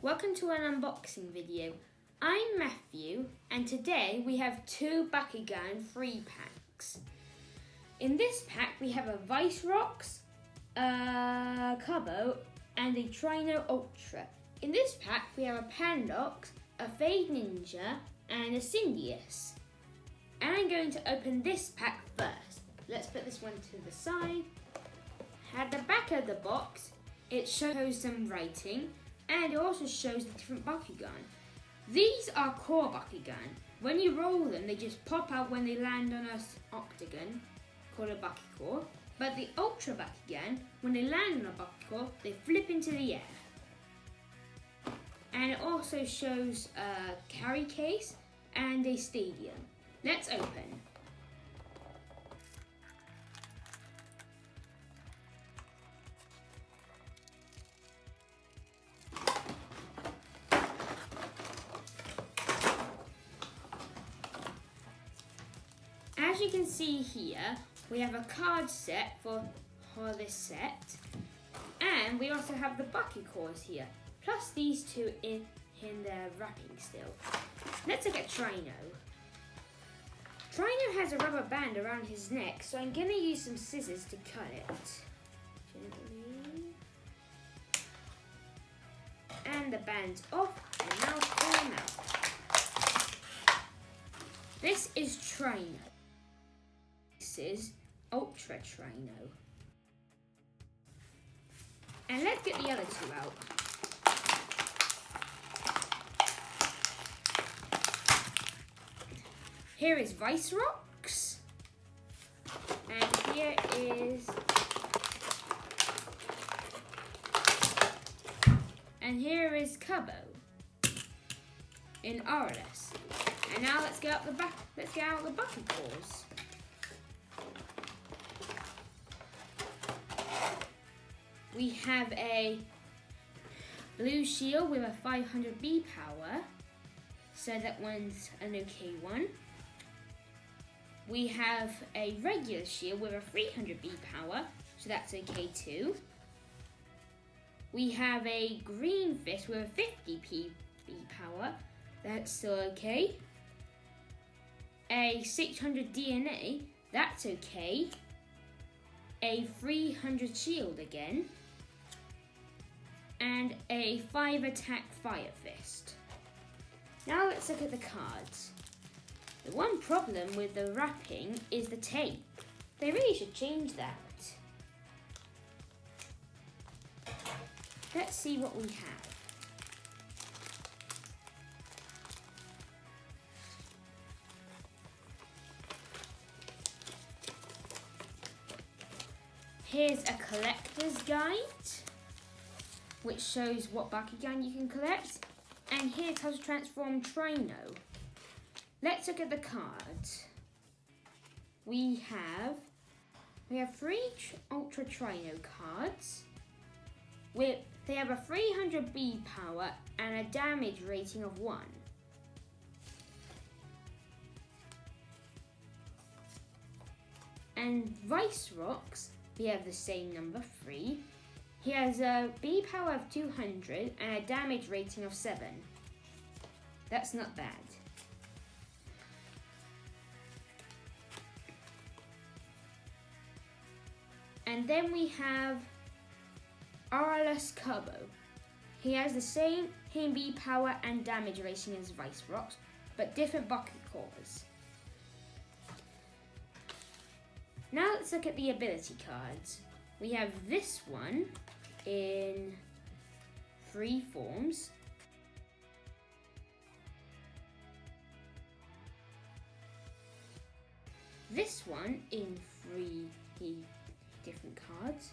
welcome to an unboxing video. I'm Matthew and today we have two Bakugan free packs. In this pack we have a Vicerox, a Cubbo and a Trino Ultra. In this pack we have a Pandoxx, a Fade Ninja and a Cyndeous. And I'm going to open this pack first. Let's put this one to the side. At the back of the box it shows some writing and it also shows the different Bakugan. These are core Bakugan. When you roll them, they just pop out when they land on an octagon, called a Bakucore. But the Ultra Bakugan, when they land on a Bakucore, they flip into the air. And it also shows a carry case and a stadium. Let's open. As you can see here, we have a card set for this set, and we also have the Bakukores here, plus these two in their wrapping still. Let's look at Trino. Trino has a rubber band around his neck, so I'm going to use some scissors to cut it. Gently. And the band's off, and now it's falling out. This is Trino. This is Ultra Trino. And let's get the other two out. Here is Vicerox. And here is... And here is Cubbo in RLS. And now let's get out the Bakukores. We have a blue shield with a 500B power, so that one's an okay one. We have a regular shield with a 300B power, so that's okay too. We have a green fist with a 50B power, that's still okay. A 600 DNA, that's okay. A 300 shield again. And a 5 attack fire fist. Now let's look at the cards. The one problem with the wrapping is the tape. They really should change that. Let's see what we have. Here's a collector's guide, which shows what Bakugan you can collect, and here's how to transform Trino. Let's look at the cards. We have 3 Ultra Trino cards. They have a 300B power and a damage rating of 1. And Vicerox, we have the same number, 3. He has a B power of 200 and a damage rating of 7. That's not bad. And then we have RLS Cubbo. He has the same B power and damage rating as Vicerox, but different Bakukores. Now let's look at the ability cards. We have this one in 3 forms. This one in 3 different cards.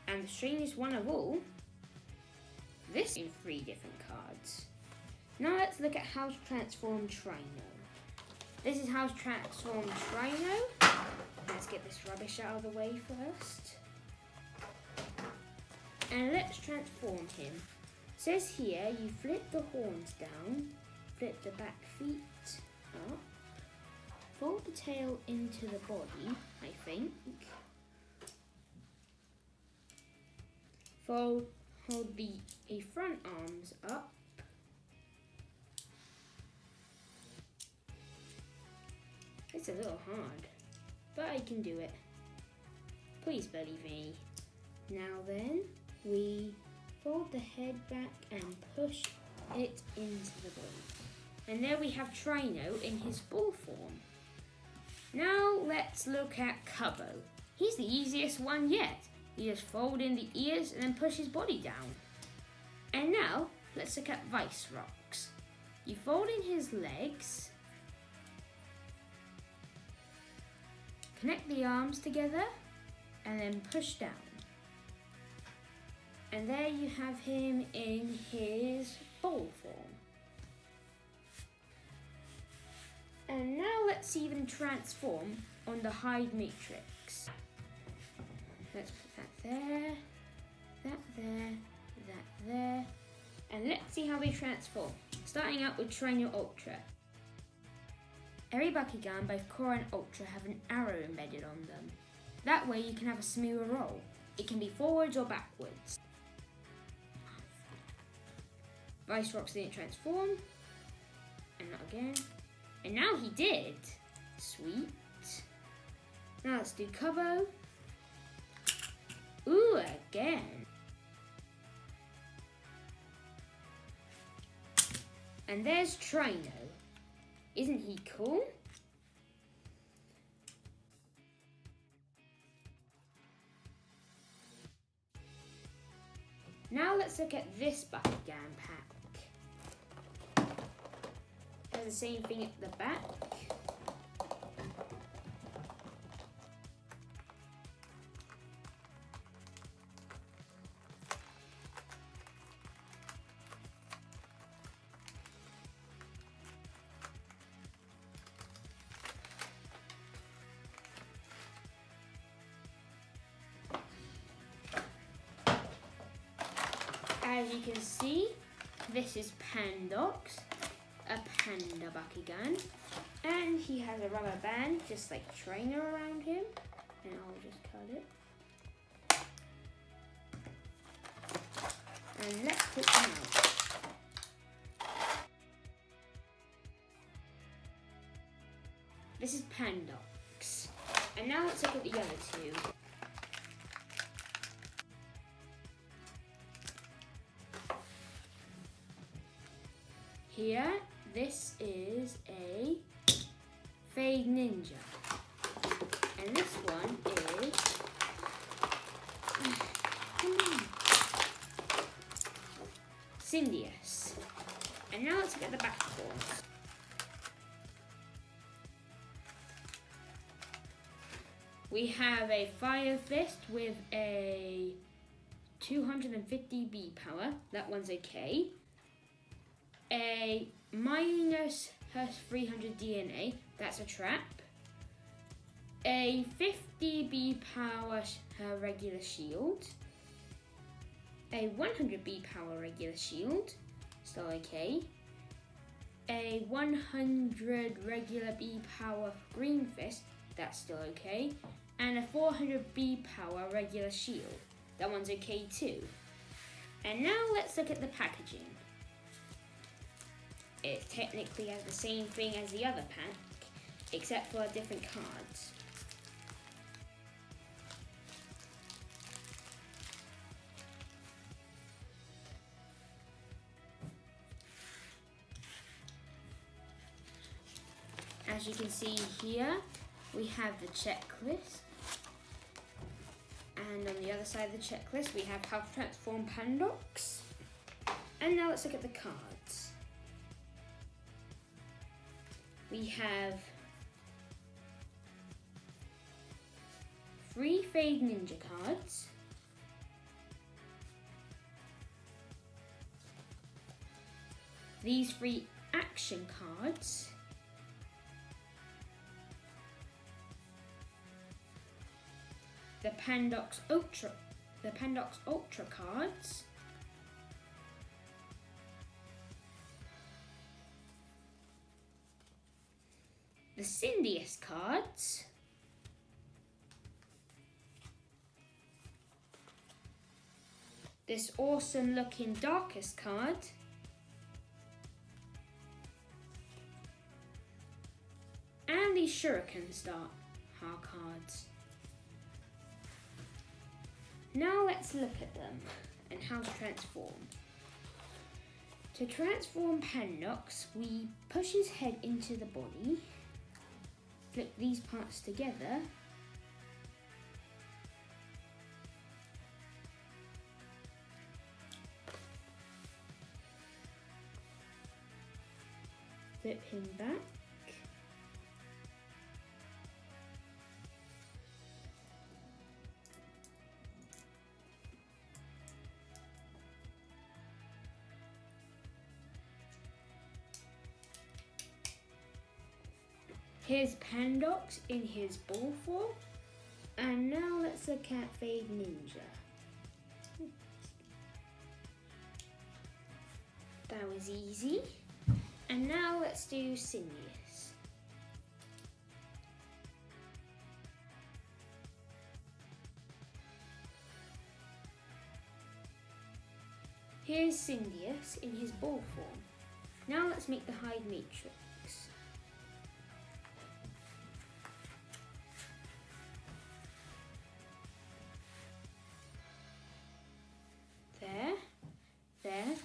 And the strangest one of all, this in 3 different cards. Now let's look at how to transform Trino. This is how to transform Trino. Let's get this rubbish out of the way first. And let's transform him. It says here, you flip the horns down, flip the back feet up, fold the tail into the body, I think. Fold hold the front arms up. It's a little hard, but I can do it. Please believe me. Now then, we fold the head back and push it into the ball. And there we have Trino in his ball form. Now let's look at Cubbo. He's the easiest one yet. You just fold in the ears and then push his body down. And now let's look at Vicerox. You fold in his legs, connect the arms together, and then push down. And there you have him in his ball form. And now let's see them transform on the hide matrix. Let's put that there, that there, that there. And let's see how they transform. Starting out with Trino Ultra. Every Bakugan, both Core and Ultra, have an arrow embedded on them. That way you can have a smoother roll. It can be forwards or backwards. Vicerox didn't transform. And not again. And now he did. Sweet. Now let's do Cubbo. Ooh, again. And there's Trino. Isn't he cool? Now let's look at this Bakugan pack. Has the same thing at the back. As you can see, this is Pandoxx, a panda Bakugan, and he has a rubber band just like Trino around him, and I'll just cut it. And let's put them out. This is Pandoxx, and now let's look at the other two. Here, this is a Fade Ninja, and this one is Cyndeous. And now let's get the back forms. We have a Fire Fist with a 250 B power. That one's okay. A minus her 300 DNA, that's a trap. A 50 B power her regular shield. A 100 B power regular shield, still okay. A 100 regular B power green fist, that's still okay. And a 400 B power regular shield, that one's okay too. And now let's look at the packaging. It technically has the same thing as the other pack, except for different cards. As you can see here, we have the checklist. And on the other side of the checklist, we have how to transform Pandoxx. And now let's look at the cards. We have 3 Fade Ninja cards, these 3 action cards, the Pandoxx Ultra cards, the Cyndeous cards, the this awesome looking Darkest card. And these Shuriken Star cards. Now let's look at them and how to transform. To transform Pandoxx, we push his head into the body, flip these parts together, flip him back, here's Pandoxx in his ball form, and now let's look at Fade Ninja. That was easy. And now let's do Cyndeous. Here's Cyndeous in his ball form. Now let's make the hide matrix. There,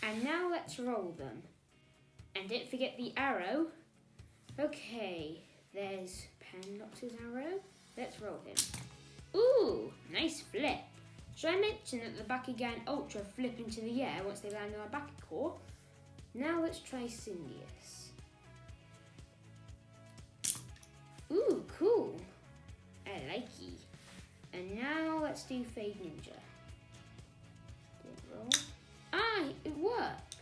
and now let's roll them. And don't forget the arrow. Okay, there's Pandoxx's arrow. Let's roll him. Ooh, nice flip. Should I mention that the Bakugan Ultra flip into the air once they land on our back core? Now let's try Cyndeous. Ooh, cool. I like it. And now let's do Fade Ninja. Roll. Ah, it worked.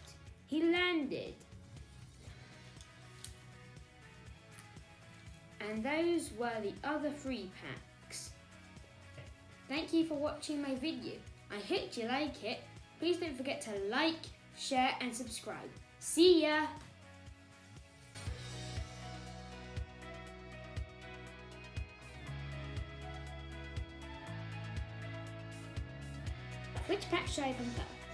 He landed. And those were the other 3 packs. Thank you for watching my video. I hope you like it. Please don't forget to like, share and subscribe. See ya! Which pack should I open first?